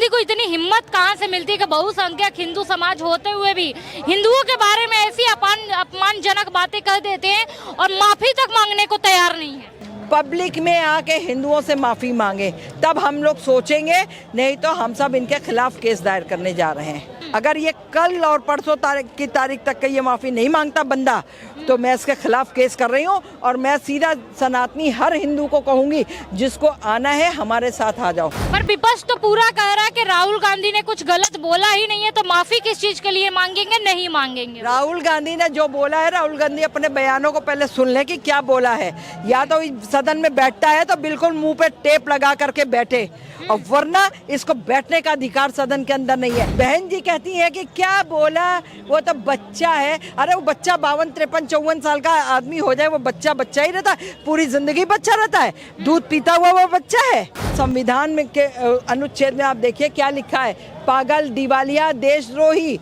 गांधी को इतनी हिम्मत कहां से मिलती है कि बहुसंख्यक हिंदू समाज होते हुए भी हिंदुओं के बारे में ऐसी अपमानजनक बातें कह देते हैं और माफी तक मांगने को तैयार नहीं है। पब्लिक में आके हिंदुओं से माफी मांगे तब हम लोग सोचेंगे, नहीं तो हम सब इनके खिलाफ केस दायर करने जा रहे हैं। अगर ये कल और परसों की तारीख तक के ये माफी नहीं मांगता बंदा, तो मैं इसके खिलाफ केस कर रही हूँ और मैं सीधा सनातनी हर हिंदू को कहूंगी, जिसको आना है हमारे साथ आ जाओ। पर विपक्ष तो पूरा कह रहा है कि राहुल गांधी ने कुछ गलत बोला ही नहीं है, तो माफी किस चीज के लिए मांगेंगे? नहीं मांगेंगे। राहुल गांधी ने जो बोला है, राहुल गांधी अपने बयानों को पहले सुन ले कि क्या बोला है। या तो सदन में बैठता है तो बिल्कुल मुंह पे टेप लगा करके बैठे, और वरना इसको बैठने का अधिकार सदन के अंदर नहीं है। बहन जी कहती है कि क्या बोला, वो तो बच्चा है। अरे वो बच्चा 52, 53, 54 साल का आदमी हो जाए, वो बच्चा बच्चा ही रहता है, पूरी जिंदगी बच्चा रहता है, दूध पीता हुआ वो बच्चा है। संविधान में के अनुच्छेद में आप देखिए क्या लिखा है, पागल, दिवालिया, देशद्रोही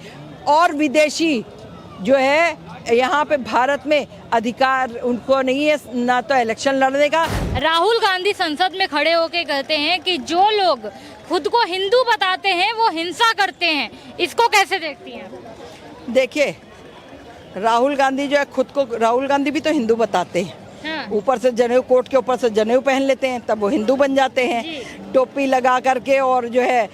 और विदेशी जो है यहाँ पे भारत में अधिकार उनको नहीं है ना तो इलेक्शन लड़ने का। राहुल गांधी संसद में खड़े होके कहते हैं कि जो लोग खुद को हिंदू बताते हैं वो हिंसा करते हैं, इसको कैसे देखती हैं? देखिए, राहुल गांधी जो है खुद को, राहुल गांधी भी तो हिंदू बताते हैं। हाँ। ऊपर से जनेऊ, कोट के ऊपर से जनेऊ पहन लेते हैं, तब वो हिंदू बन जाते हैं। टोपी लगा करके और जो है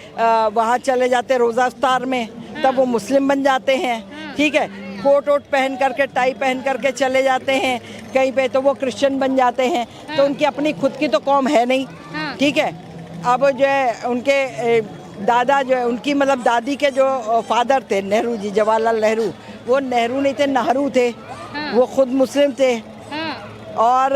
वहाँ चले जाते हैं रोजा इफ्तार में, तब वो मुस्लिम बन जाते हैं। ठीक है, कोट वोट पहन करके, टाई पहन करके चले जाते हैं कहीं पे, तो वो क्रिश्चियन बन जाते हैं। तो उनकी अपनी खुद की तो कौम है नहीं। ठीक है, अब जो है उनके दादा जो है, उनकी मतलब दादी के जो फादर थे नेहरू जी, जवाहरलाल नेहरू, वो नेहरू नहीं थे, नेहरू थे। वो खुद मुस्लिम थे और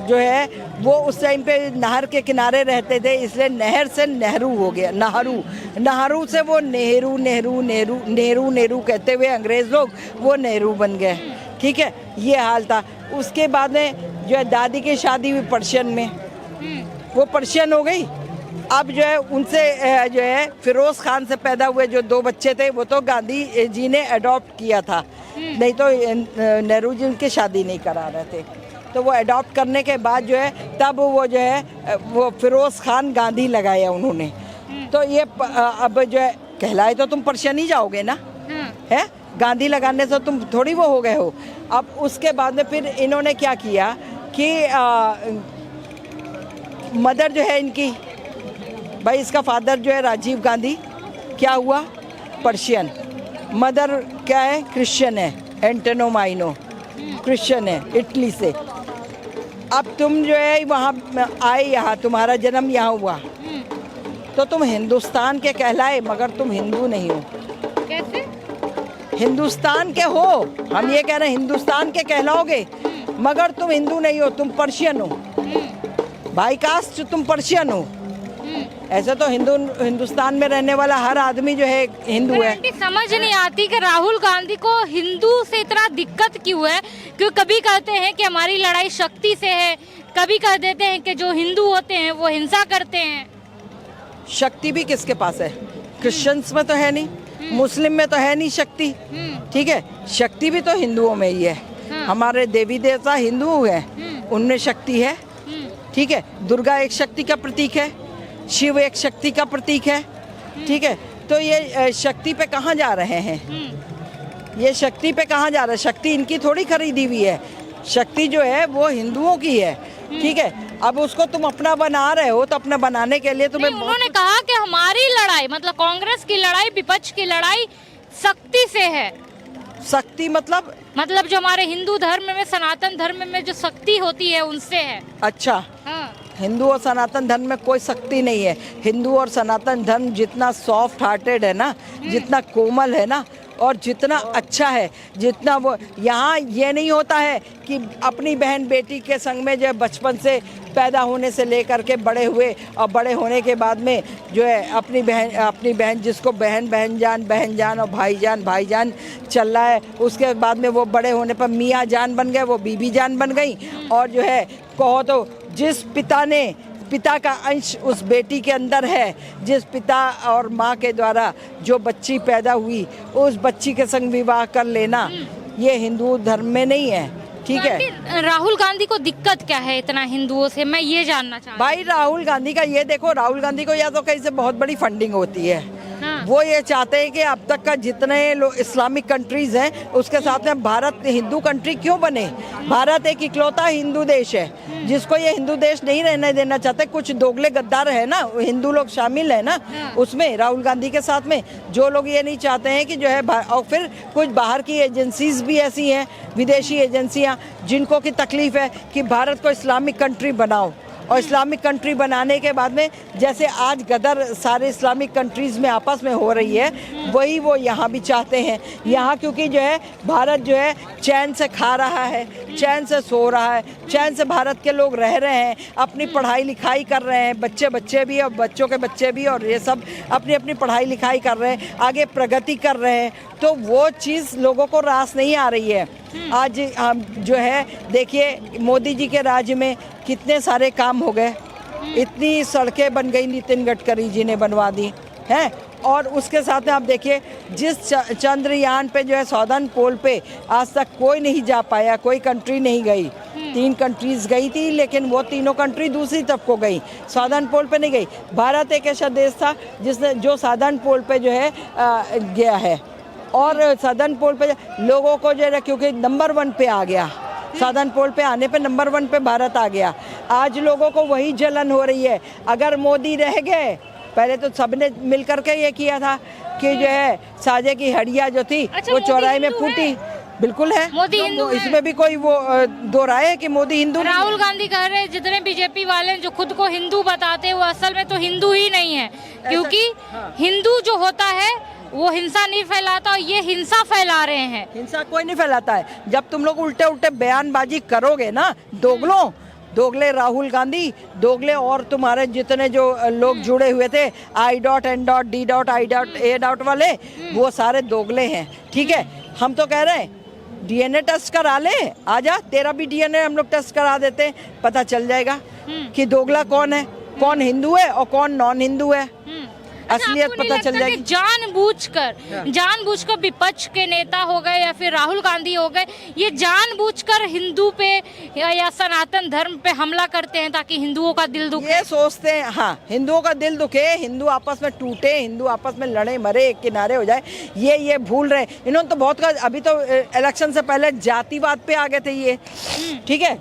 जो है वो उस टाइम पे नहर के किनारे रहते थे, इसलिए नहर से नेहरू हो गया, नहरू। नहरू से वो नेहरू नेहरू नेहरू नेहरू नेहरू कहते हुए अंग्रेज लोग वो नेहरू बन गए। ठीक है, ये हाल था। उसके बाद में जो है दादी की शादी हुई पर्शियन में, वो पर्शियन हो गई। अब जो है उनसे जो है फिरोज खान से पैदा हुए जो 2 बच्चे थे, वो तो गांधी जी ने अडॉप्ट किया था, नहीं तो नेहरू जी उनकी शादी नहीं करा रहे थे। तो वो अडॉप्ट करने के बाद जो है तब वो जो है वो फिरोज खान गांधी लगाया उन्होंने। तो ये अब जो है कहलाए तो तुम पर्शियन ही जाओगे ना, है? गांधी लगाने से तुम थोड़ी वो हो गए हो। अब उसके बाद में फिर इन्होंने क्या किया कि मदर जो है इनकी, भाई इसका फादर जो है राजीव गांधी, क्या हुआ? पर्शियन। मदर क्या है? क्रिश्चियन है, एंटोनो माइनो क्रिश्चियन है, इटली से। अब तुम जो है वहाँ आए, यहाँ तुम्हारा जन्म यहाँ हुआ, तो तुम हिंदुस्तान के कहलाए, मगर तुम हिंदू नहीं हो। कैसे? हिंदुस्तान के हो, हम ये कह रहे हैं हिंदुस्तान के कहलाओगे, मगर तुम हिंदू नहीं हो, तुम पर्शियन हो। बाई कास्ट तुम पर्शियन हो। ऐसे तो हिंदुस्तान में रहने वाला हर आदमी जो है हिंदू है। समझ नहीं आती कि राहुल गांधी को हिंदू से इतना दिक्कत क्यों है। क्योंकि कभी कहते हैं कि हमारी लड़ाई शक्ति से है, कभी कह देते हैं कि जो हिंदू होते हैं वो हिंसा करते हैं। शक्ति भी किसके पास है? क्रिश्चियंस में तो है नहीं, मुस्लिम में तो है नहीं शक्ति। ठीक है, शक्ति भी तो हिंदुओं में ही है। हमारे देवी देवता हिंदू हैं, उनमें शक्ति है। ठीक है, दुर्गा एक शक्ति का प्रतीक है, शिव एक शक्ति का प्रतीक है। ठीक है, तो ये शक्ति पे कहाँ जा रहे हैं? ये शक्ति पे कहाँ जा रहे हैं? शक्ति इनकी थोड़ी खरीदी हुई है, शक्ति जो है वो हिंदुओं की है। ठीक है, अब उसको तुम अपना बना रहे हो, तो अपना बनाने के लिए तुम्हें उन्होंने कहा कि हमारी लड़ाई, मतलब कांग्रेस की लड़ाई, विपक्ष की लड़ाई शक्ति से है। शक्ति मतलब जो हमारे हिंदू धर्म में, सनातन धर्म में जो शक्ति होती है उनसे है। अच्छा, हाँ। हिंदू और सनातन धर्म में कोई शक्ति नहीं है। हिंदू और सनातन धर्म जितना सॉफ्ट हार्टेड है ना, जितना कोमल है ना, और जितना अच्छा है, जितना वो, यहाँ ये नहीं होता है कि अपनी बहन बेटी के संग में जो है बचपन से पैदा होने से लेकर के बड़े हुए, और बड़े होने के बाद में जो है अपनी बहन जिसको बहन जान और भाई जान चल रहा है, उसके बाद में वो बड़े होने पर मियाँ जान बन गए, वो बीबी जान बन गई। और जो है कहो तो जिस पिता का अंश उस बेटी के अंदर है, जिस पिता और माँ के द्वारा जो बच्ची पैदा हुई, उस बच्ची के संग विवाह कर लेना, ये हिंदू धर्म में नहीं है। ठीक है। आंटी, राहुल गांधी को दिक्कत क्या है इतना हिंदुओं से, मैं ये जानना चाहती भाई राहुल गांधी का ये देखो, राहुल गांधी को या तो कहीं से बहुत बड़ी फंडिंग होती है। हाँ। वो ये चाहते हैं कि अब तक का जितने इस्लामिक कंट्रीज हैं उसके साथ में भारत हिंदू कंट्री क्यों बने। भारत एक इकलौता हिंदू देश है जिसको ये हिंदू देश नहीं रहने देना चाहते। कुछ दोगले गद्दार है ना, हिंदू लोग शामिल है ना उसमें, राहुल गांधी के साथ में, जो लोग ये नहीं चाहते हैं कि जो है। और फिर कुछ बाहर की एजेंसीज भी ऐसी हैं, विदेशी एजेंसियां, जिनको की तकलीफ है कि भारत को इस्लामिक कंट्री बनाओ। और इस्लामिक कंट्री बनाने के बाद में जैसे आज गदर सारे इस्लामिक कंट्रीज में आपस में हो रही है, वही वो यहाँ भी चाहते हैं। यहाँ क्योंकि जो है भारत जो है चैन से खा रहा है, चैन से सो रहा है, चैन से भारत के लोग रह रहे हैं, अपनी पढ़ाई लिखाई कर रहे हैं, बच्चे भी और बच्चों के बच्चे भी, और ये सब अपनी अपनी पढ़ाई लिखाई कर रहे हैं, आगे प्रगति कर रहे हैं। तो वो चीज़ लोगों को रास नहीं आ रही है। आज हम जो है देखिए मोदी जी के राज्य में कितने सारे काम हो गए, इतनी सड़कें बन गई, नितिन गडकरी जी ने बनवा दी हैं। और उसके साथ में आप देखिए जिस चंद्रयान पे जो है साउदर्न पोल पे आज तक कोई नहीं जा पाया, कोई कंट्री नहीं गई। 3 कंट्रीज गई थी, लेकिन वो तीनों कंट्री दूसरी तरफ को गई, साउदर्न पोल पे नहीं गई। भारत एक ऐसा देश था जिसने जो साउदर्न पोल पे जो है गया है, और साउदर्न पोल पे लोगों को जो है क्योंकि नंबर 1 पे आ गया, साउदर्न पोल पे आने पे नंबर 1 पे भारत आ गया। आज लोगों को वही जलन हो रही है। अगर मोदी रह गए, पहले तो सबने मिल करके ये किया था कि जो है साजे की हड्डियां जो थी वो चौराहे में फूटी। बिल्कुल है, मोदी हिंदू है। इसमें भी कोई वो दो राय है कि मोदी हिंदू। राहुल गांधी कह रहे हैं जितने बीजेपी वाले जो खुद को हिंदू बताते हैं वो असल में तो हिंदू ही नहीं है, क्योंकि हिंदू जो होता है वो हिंसा नहीं फैलाता, और ये हिंसा फैला रहे हैं। हिंसा कोई नहीं फैलाता है। जब तुम लोग उल्टे उल्टे बयानबाजी करोगे ना, दोगले राहुल गांधी, दोगले और तुम्हारे जितने जो लोग जुड़े हुए थे I.N.D.I.A. वाले, वो सारे दोगले हैं। ठीक है, हम तो कह रहे हैं डीएनए टेस्ट करा ले, आजा तेरा भी डीएनए हम लोग टेस्ट करा देते हैं, पता चल जाएगा कि दोगला कौन है, कौन हिंदू है और कौन नॉन हिंदू है। असलियत पता चल जाएगी। जानबूझकर विपक्ष के नेता हो गए या फिर राहुल गांधी हो गए, ये जानबूझकर हिंदू पे या सनातन धर्म पे हमला करते हैं ताकि हिंदुओं का दिल दुखे। ये सोचते हैं हाँ हिंदुओं का दिल दुखे, हिंदू आपस में टूटे, हिंदू आपस में लड़े मरे, एक किनारे हो जाए, ये भूल रहे। इन्होंने तो बहुत अभी तो इलेक्शन से पहले जातिवाद पे आ गए थे ये। ठीक है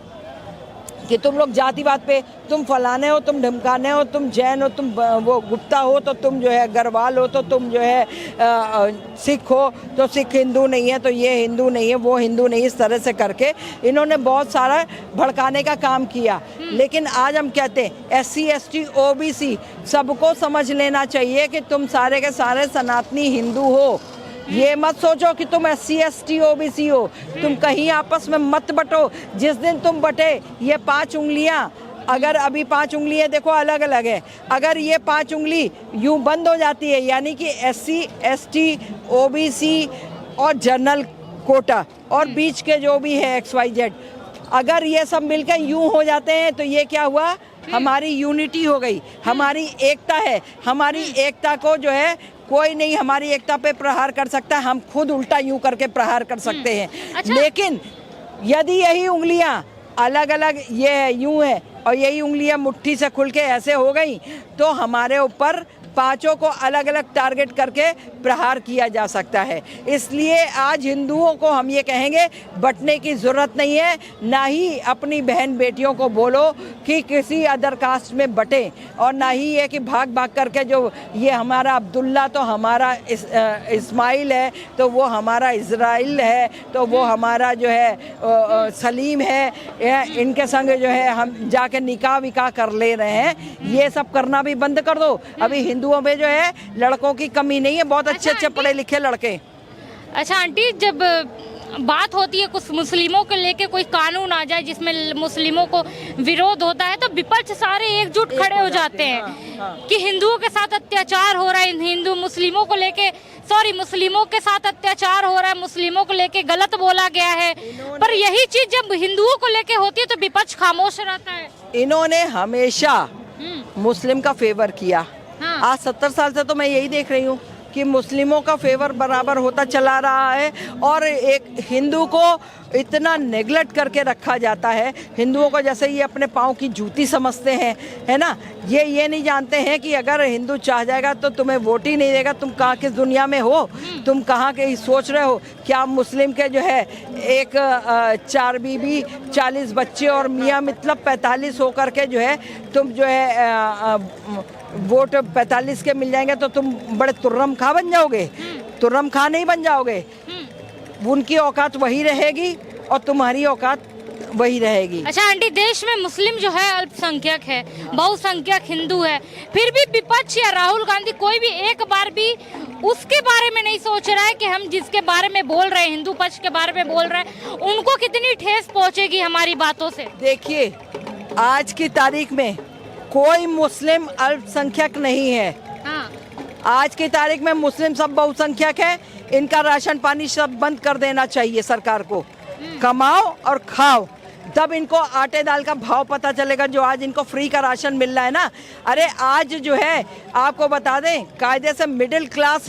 कि तुम लोग जातिवाद पे, तुम फलाने हो, तुम ढमकाने हो, तुम जैन हो, तुम वो गुप्ता हो तो तुम जो है गढ़वाल हो, तो तुम जो है सिख हो तो सिख हिंदू नहीं है, तो ये हिंदू नहीं है, वो हिंदू नहीं, इस तरह से करके इन्होंने बहुत सारा भड़काने का काम किया। लेकिन आज हम कहते हैं SC ST OBC सबको समझ लेना चाहिए कि तुम सारे के सारे सनातनी हिंदू हो। ये मत सोचो कि तुम SC ST OBC हो, तुम कहीं आपस में मत बटो। जिस दिन तुम बटे, ये 5 उंगलियां, अगर अभी 5 उंगलियां देखो अलग अलग है, अगर ये 5 उंगली यूं बंद हो जाती है, यानी कि SC ST OBC और जनरल कोटा और बीच के जो भी है XYZ, अगर ये सब मिलकर यूं हो जाते हैं तो ये क्या हुआ, हमारी यूनिटी हो गई, हमारी एकता है। हमारी एकता को जो है कोई नहीं हमारी एकता पे प्रहार कर सकता, हम खुद उल्टा यूं करके प्रहार कर सकते हैं। अच्छा। लेकिन यदि यही उंगलियां अलग अलग ये यूं है और यही उंगलियां मुट्ठी से खुल के ऐसे हो गई, तो हमारे ऊपर 5 को अलग अलग टारगेट करके प्रहार किया जा सकता है। इसलिए आज हिंदुओं को हम ये कहेंगे बटने की ज़रूरत नहीं है, ना ही अपनी बहन बेटियों को बोलो कि किसी अदर कास्ट में बटे, और ना ही ये कि भाग भाग करके जो ये हमारा अब्दुल्ला तो हमारा इस्माइल है, तो वो हमारा इज़राइल है, तो वो हमारा जो है सलीम है, इनके संग जो है हम जाके निकाह विकाह कर ले रहे हैं। ये सब करना भी बंद कर दो। अभी हिंदुओं में जो है लड़कों की कमी नहीं है, बहुत अच्छे पढ़े लिखे लड़के। अच्छा आंटी, जब बात होती है कुछ मुस्लिमों को लेके कोई कानून आ जाए जिसमें मुस्लिमों को विरोध होता है, तो विपक्ष सारे एकजुट खड़े हो जाते हैं कि हिंदुओं के साथ अत्याचार हो रहा है, हिंदू मुस्लिमों को लेके मुस्लिमों के साथ अत्याचार हो रहा है, मुस्लिमों को लेके गलत बोला गया है। पर यही चीज जब हिंदुओं को लेके होती है तो विपक्ष खामोश रहता है। इन्होंने हमेशा मुस्लिम का फेवर किया। हाँ। आज 70 साल से तो मैं यही देख रही हूँ कि मुस्लिमों का फेवर बराबर होता चला रहा है और एक हिंदू को इतना नेग्लेक्ट करके रखा जाता है। हिंदुओं को जैसे ये अपने पाँव की जूती समझते हैं, है ना। ये नहीं जानते हैं कि अगर हिंदू चाह जाएगा तो तुम्हें वोट ही नहीं देगा। तुम कहाँ किस दुनिया में हो, तुम कहाँ के सोच रहे हो। क्या मुस्लिम के जो है एक 4 बीबी 40 बच्चे और मियाँ मतलब 45 होकर के जो है तुम जो है वोट 45 के मिल जाएंगे तो तुम बड़े तुर्रम खा बन जाओगे। तुर्रम खा नहीं बन जाओगे। उनकी औकात वही रहेगी और तुम्हारी औकात वही रहेगी। अच्छा आंटी, देश में मुस्लिम जो है अल्पसंख्यक है, बहुसंख्यक हिंदू है, फिर भी विपक्ष या राहुल गांधी कोई भी एक बार भी उसके बारे में नहीं सोच रहा है कि हम जिसके बारे में बोल रहे हैं, हिंदू पक्ष के बारे में बोल रहे हैं, उनको कितनी ठेस पहुंचेगी हमारी बातों से। देखिए, आज की तारीख में कोई मुस्लिम अल्पसंख्यक नहीं है। हाँ। आज की तारीख में मुस्लिम सब बहुसंख्यक है। इनका राशन पानी सब बंद कर देना चाहिए सरकार को। कमाओ और खाओ, तब इनको आटे दाल का भाव पता चलेगा। जो आज इनको फ्री का राशन मिल रहा है ना, अरे आज जो है आपको बता दें, कायदे से मिडिल क्लास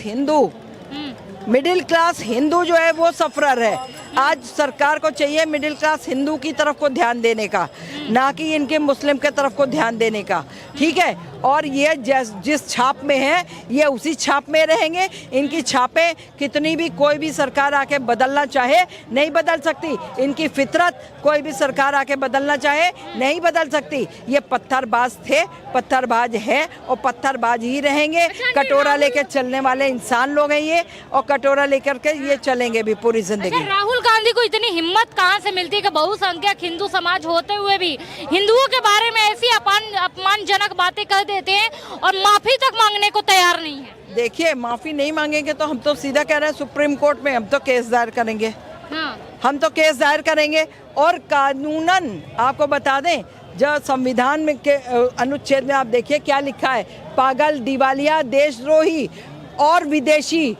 हिंदू जो है वो सफरर है। आज सरकार को चाहिए मिडिल क्लास हिंदू की तरफ को ध्यान देने का, ना कि इनके मुस्लिम के तरफ को ध्यान देने का। ठीक है, और ये जिस छाप में है ये उसी छाप में रहेंगे। इनकी छापें कितनी भी कोई भी सरकार आके बदलना चाहे नहीं बदल सकती। इनकी फितरत कोई भी सरकार आके बदलना चाहे नहीं बदल सकती। ये पत्थरबाज थे, पत्थरबाज है और पत्थरबाज ही रहेंगे। कटोरा लेकर चलने वाले इंसान लोग हैं ये, और कटोरा लेकर के ये चलेंगे भी पूरी जिंदगी। राहुल गांधी को इतनी हिम्मत कहाँ से मिलती है कि बहुसंख्यक हिंदू समाज होते हुए भी हिंदुओं के बारे में ऐसी अपमानजनक बातें कह देते हैं और माफी तक मांगने को तैयार नहीं है। देखिए, माफी नहीं मांगेंगे तो हम तो सीधा कह रहे हैं सुप्रीम कोर्ट में हम तो केस दायर करेंगे। हाँ। हम तो केस दायर करेंगे और कानूनन आपको बता दें, जो संविधान में के अनुच्छेद में आप देखिए क्या लिखा है, पागल, दिवालिया, देशद्रोही और विदेशी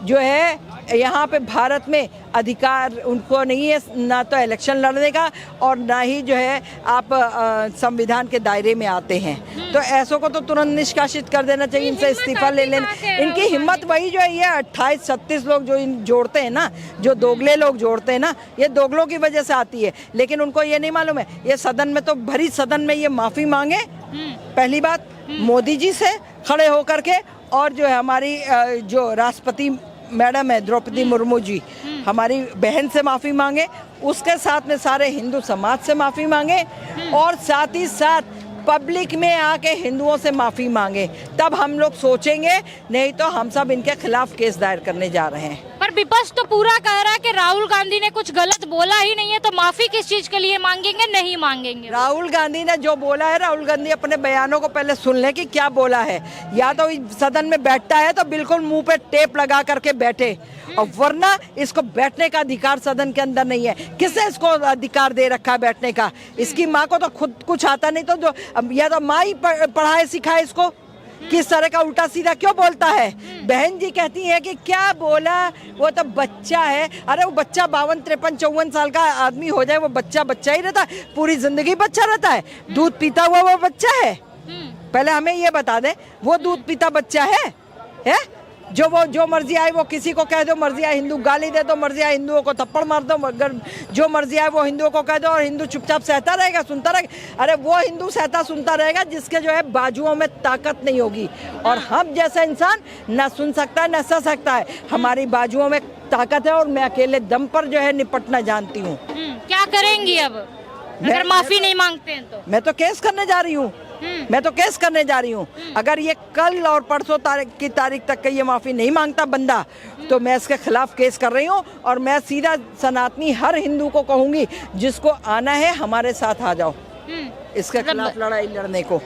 जो है यहाँ पे भारत में अधिकार उनको नहीं है, ना तो इलेक्शन लड़ने का और ना ही जो है आप संविधान के दायरे में आते हैं। तो ऐसों को तो तुरंत निष्कासित कर देना चाहिए, इनसे इस्तीफा ले लेना। इनकी हिम्मत वही जो है ये 28-36 लोग जो जोड़ते हैं ना, जो दोगले लोग जोड़ते हैं ना, ये दोगलों की वजह से आती है। लेकिन उनको ये नहीं मालूम है, ये सदन में तो भरी सदन में ये माफी मांगे पहली बात मोदी जी से खड़े होकर के, और जो है हमारी जो राष्ट्रपति मैडम है द्रौपदी मुर्मू जी, हमारी बहन से माफ़ी मांगे, उसके साथ में सारे हिंदू समाज से माफ़ी मांगे और साथ ही साथ पब्लिक में आके हिंदुओं से माफ़ी मांगे। तब हम लोग सोचेंगे, नहीं तो हम सब इनके खिलाफ केस दायर करने जा रहे हैं। पर विपक्ष तो पूरा कह रहा है कि राहुल गांधी ने कुछ गलत बोला ही नहीं है, तो माफी किस चीज के लिए मांगेंगे, नहीं मांगेंगे। राहुल गांधी ने जो बोला है, राहुल गांधी अपने बयानों को पहले सुन ले कि क्या बोला है। या तो सदन में बैठता है तो बिल्कुल मुंह पे टेप लगा करके बैठे, और वरना इसको बैठने का अधिकार सदन के अंदर नहीं है। किसने इसको अधिकार दे रखा है बैठने का? इसकी माँ को तो खुद कुछ आता नहीं, तो जो या तो माँ ही पढ़ाए सिखाए इसको। किस तरह का उल्टा सीधा क्यों बोलता है? बहन जी कहती है कि क्या बोला, वो तो बच्चा है। अरे वो बच्चा 52, 53, 54 साल का आदमी हो जाए, वो बच्चा बच्चा ही रहता है, पूरी जिंदगी बच्चा रहता है। दूध पीता हुआ वो बच्चा है? पहले हमें ये बता दे, वो दूध पीता बच्चा है? जो मर्जी आए वो किसी को कह दो, मर्जी आए हिंदू गाली दे दो, मर्जी आए हिंदुओं को थप्पड़ मार दो, अगर जो मर्जी आए वो हिंदुओं को कह दो, और हिंदू चुपचाप सहता रहेगा, सुनता रहेगा। अरे वो हिंदू सहता सुनता रहेगा जिसके जो है बाजुओं में ताकत नहीं होगी, और हम जैसा इंसान ना सुन सकता है ना सह सकता है। हमारी बाजुओं में ताकत है और मैं अकेले दम पर जो है निपटना जानती हूँ। क्या करेंगी अब अगर माफी नहीं मांगते हैं तो? मैं तो केस करने जा रही हूँ। मैं तो केस करने जा रही हूँ। अगर ये कल और परसों की तारीख तक ये माफी नहीं मांगता बंदा, तो मैं इसके खिलाफ केस कर रही हूँ। और मैं सीधा सनातनी हर हिंदू को कहूंगी, जिसको आना है हमारे साथ आ जाओ इसके खिलाफ लड़ाई लड़ने को।